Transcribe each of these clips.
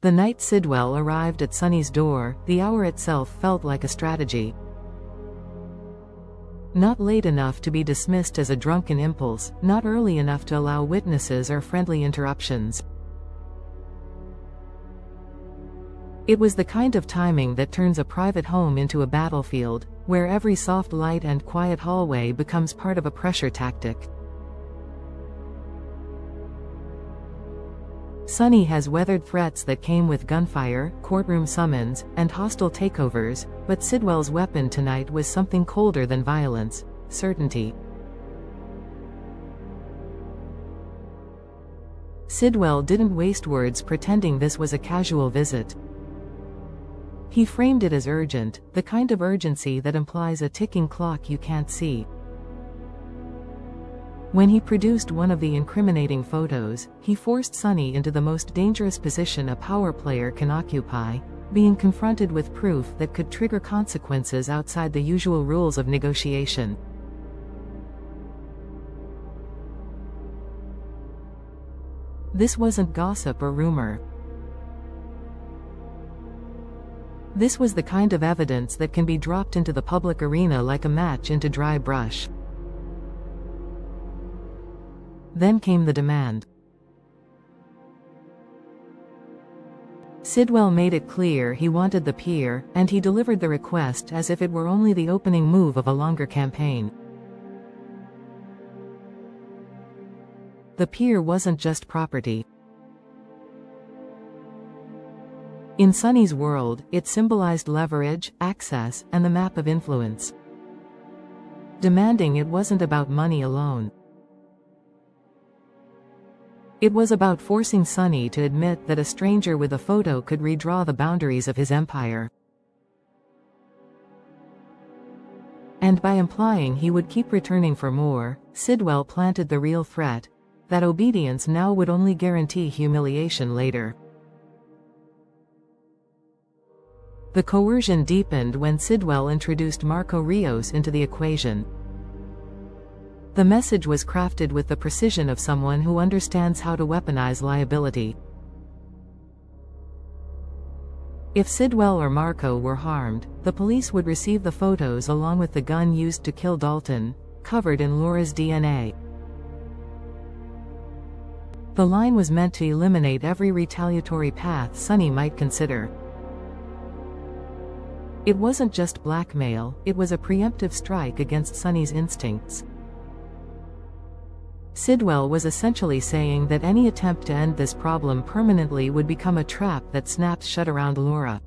The night Sidwell arrived at Sonny's door, the hour itself felt like a strategy. Not late enough to be dismissed as a drunken impulse, not early enough to allow witnesses or friendly interruptions. It was the kind of timing that turns a private home into a battlefield, where every soft light and quiet hallway becomes part of a pressure tactic. Sonny has weathered threats that came with gunfire, courtroom summons, and hostile takeovers, but Sidwell's weapon tonight was something colder than violence: certainty. Sidwell didn't waste words pretending this was a casual visit. He framed it as urgent, the kind of urgency that implies a ticking clock you can't see. When he produced one of the incriminating photos, he forced Sonny into the most dangerous position a power player can occupy, being confronted with proof that could trigger consequences outside the usual rules of negotiation. This wasn't gossip or rumor. This was the kind of evidence that can be dropped into the public arena like a match into dry brush. Then came the demand. Sidwell made it clear he wanted the pier, and he delivered the request as if it were only the opening move of a longer campaign. The pier wasn't just property. In Sonny's world, it symbolized leverage, access, and the map of influence. Demanding it wasn't about money alone. It was about forcing Sonny to admit that a stranger with a photo could redraw the boundaries of his empire. And by implying he would keep returning for more, Sidwell planted the real threat: that obedience now would only guarantee humiliation later. The coercion deepened when Sidwell introduced Marco Rios into the equation. The message was crafted with the precision of someone who understands how to weaponize liability. If Sidwell or Marco were harmed, the police would receive the photos along with the gun used to kill Dalton, covered in Laura's DNA. The line was meant to eliminate every retaliatory path Sonny might consider. It wasn't just blackmail, it was a preemptive strike against Sonny's instincts. Sidwell was essentially saying that any attempt to end this problem permanently would become a trap that snaps shut around Laura.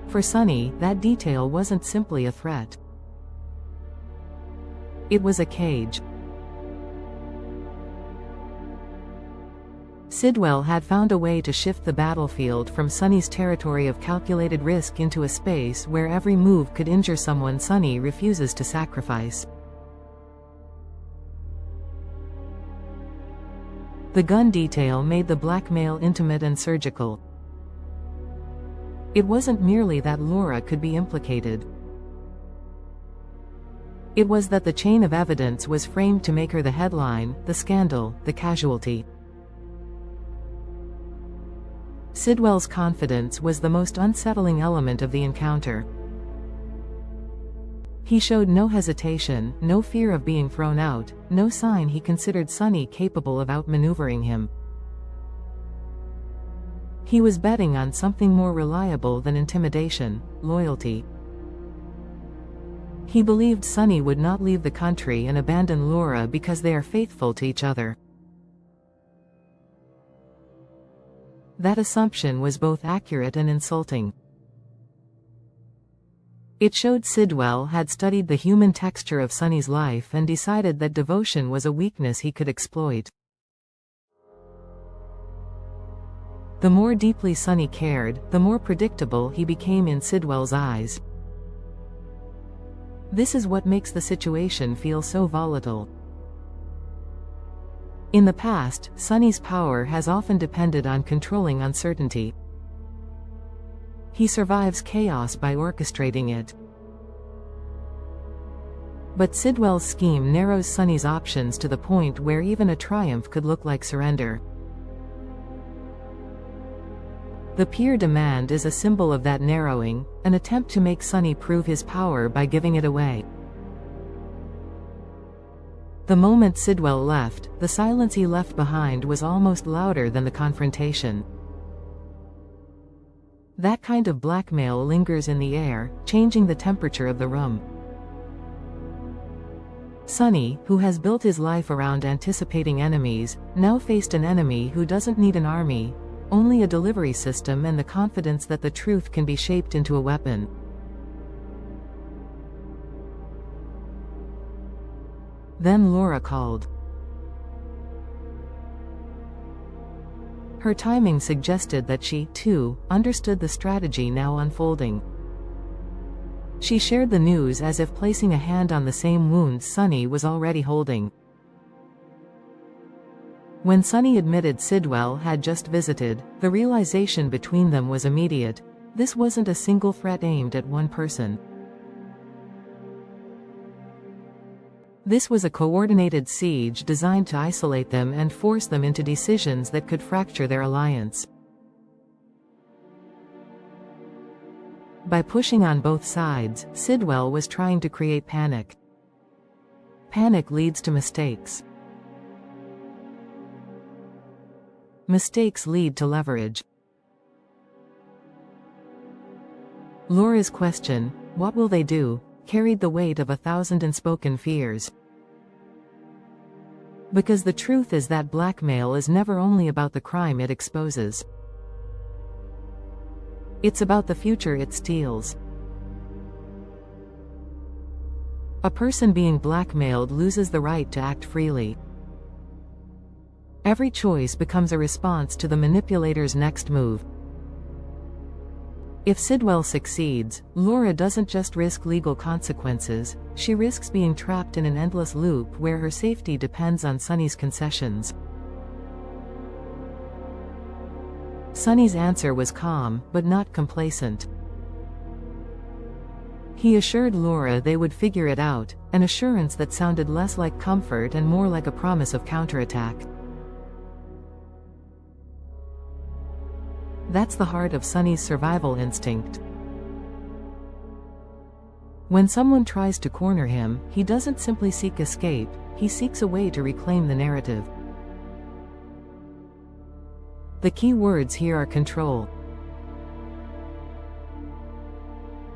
For Sonny, that detail wasn't simply a threat. It was a cage. Sidwell had found a way to shift the battlefield from Sonny's territory of calculated risk into a space where every move could injure someone Sonny refuses to sacrifice. The gun detail made the blackmail intimate and surgical. It wasn't merely that Laura could be implicated. It was that the chain of evidence was framed to make her the headline, the scandal, the casualty. Sidwell's confidence was the most unsettling element of the encounter. He showed no hesitation, no fear of being thrown out, no sign he considered Sonny capable of outmaneuvering him. He was betting on something more reliable than intimidation: loyalty. He believed Sonny would not leave the country and abandon Laura because they are faithful to each other. That assumption was both accurate and insulting. It showed Sidwell had studied the human texture of Sonny's life and decided that devotion was a weakness he could exploit. The more deeply Sonny cared, the more predictable he became in Sidwell's eyes. This is what makes the situation feel so volatile. In the past, Sonny's power has often depended on controlling uncertainty. He survives chaos by orchestrating it. But Sidwell's scheme narrows Sonny's options to the point where even a triumph could look like surrender. The peer demand is a symbol of that narrowing, an attempt to make Sonny prove his power by giving it away. The moment Sidwell left, the silence he left behind was almost louder than the confrontation. That kind of blackmail lingers in the air, changing the temperature of the room. Sonny, who has built his life around anticipating enemies, now faced an enemy who doesn't need an army, only a delivery system and the confidence that the truth can be shaped into a weapon. Then Laura called. Her timing suggested that she, too, understood the strategy now unfolding. She shared the news as if placing a hand on the same wounds Sonny was already holding. When Sonny admitted Sidwell had just visited, the realization between them was immediate. This wasn't a single threat aimed at one person. This was a coordinated siege designed to isolate them and force them into decisions that could fracture their alliance. By pushing on both sides, Sidwell was trying to create panic. Panic leads to mistakes. Mistakes lead to leverage. Laura's question, "What will they do?" carried the weight of 1,000 unspoken fears. Because the truth is that blackmail is never only about the crime it exposes. It's about the future it steals. A person being blackmailed loses the right to act freely. Every choice becomes a response to the manipulator's next move. If Sidwell succeeds, Laura doesn't just risk legal consequences, she risks being trapped in an endless loop where her safety depends on Sonny's concessions. Sonny's answer was calm, but not complacent. He assured Laura they would figure it out, an assurance that sounded less like comfort and more like a promise of counterattack. That's the heart of Sonny's survival instinct. When someone tries to corner him, he doesn't simply seek escape, he seeks a way to reclaim the narrative. The key words here are control.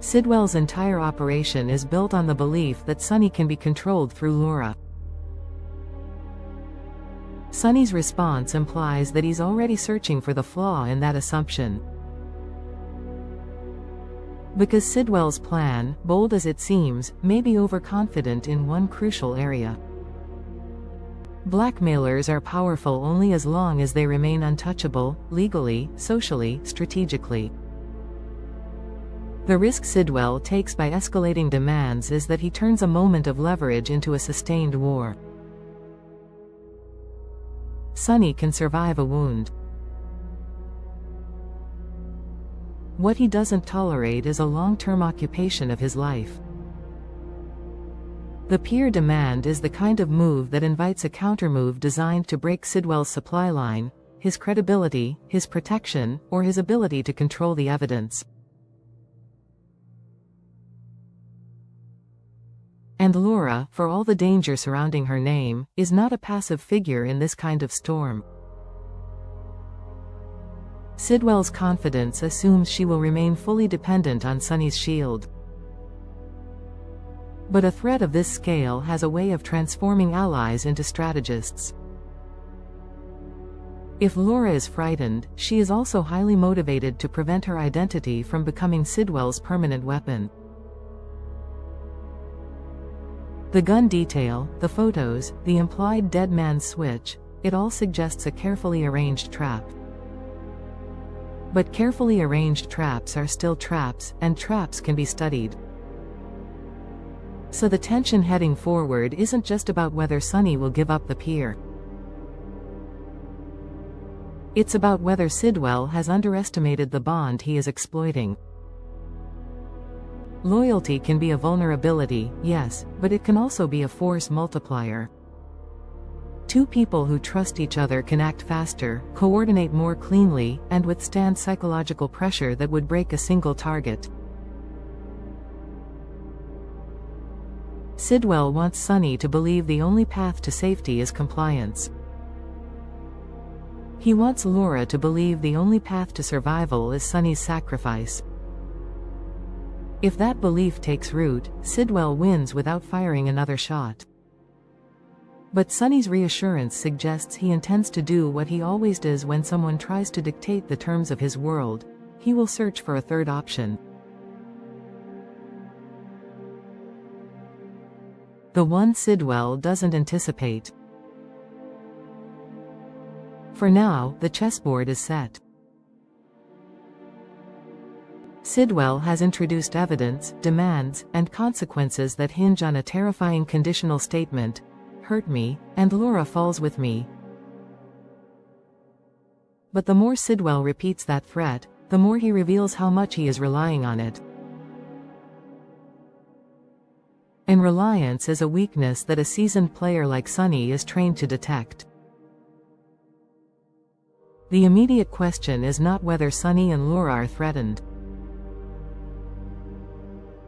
Sidwell's entire operation is built on the belief that Sonny can be controlled through Laura. Sonny's response implies that he's already searching for the flaw in that assumption. Because Sidwell's plan, bold as it seems, may be overconfident in one crucial area. Blackmailers are powerful only as long as they remain untouchable, legally, socially, strategically. The risk Sidwell takes by escalating demands is that he turns a moment of leverage into a sustained war. Sonny can survive a wound. What he doesn't tolerate is a long-term occupation of his life. The peer demand is the kind of move that invites a countermove designed to break Sidwell's supply line, his credibility, his protection, or his ability to control the evidence. And Laura, for all the danger surrounding her name, is not a passive figure in this kind of storm. Sidwell's confidence assumes she will remain fully dependent on Sonny's shield. But a threat of this scale has a way of transforming allies into strategists. If Laura is frightened, she is also highly motivated to prevent her identity from becoming Sidwell's permanent weapon. The gun detail, the photos, the implied dead man's switch, it all suggests a carefully arranged trap. But carefully arranged traps are still traps, and traps can be studied. So the tension heading forward isn't just about whether Sonny will give up the peer. It's about whether Sidwell has underestimated the bond he is exploiting. Loyalty can be a vulnerability, yes, but it can also be a force multiplier. Two people who trust each other can act faster, coordinate more cleanly, and withstand psychological pressure that would break a single target. Sidwell wants Sonny to believe the only path to safety is compliance. He wants Laura to believe the only path to survival is Sonny's sacrifice. If that belief takes root, Sidwell wins without firing another shot. But Sonny's reassurance suggests he intends to do what he always does when someone tries to dictate the terms of his world. He will search for a third option. The one Sidwell doesn't anticipate. For now, the chessboard is set. Sidwell has introduced evidence, demands, and consequences that hinge on a terrifying conditional statement: hurt me, and Laura falls with me. But the more Sidwell repeats that threat, the more he reveals how much he is relying on it. And reliance is a weakness that a seasoned player like Sonny is trained to detect. The immediate question is not whether Sonny and Laura are threatened.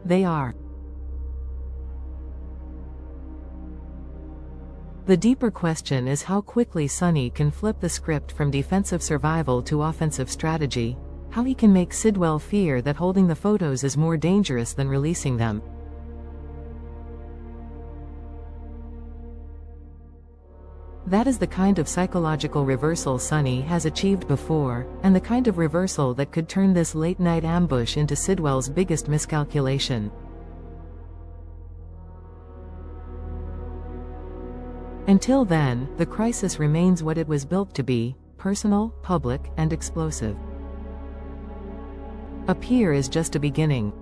They are. The deeper question is how quickly Sonny can flip the script from defensive survival to offensive strategy, how he can make Sidwell fear that holding the photos is more dangerous than releasing them. That is the kind of psychological reversal Sonny has achieved before, and the kind of reversal that could turn this late-night ambush into Sidwell's biggest miscalculation. Until then, the crisis remains what it was built to be: personal, public, and explosive. Up here is just a beginning.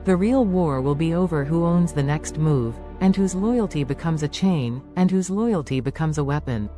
The real war will be over who owns the next move, and whose loyalty becomes a chain, and whose loyalty becomes a weapon.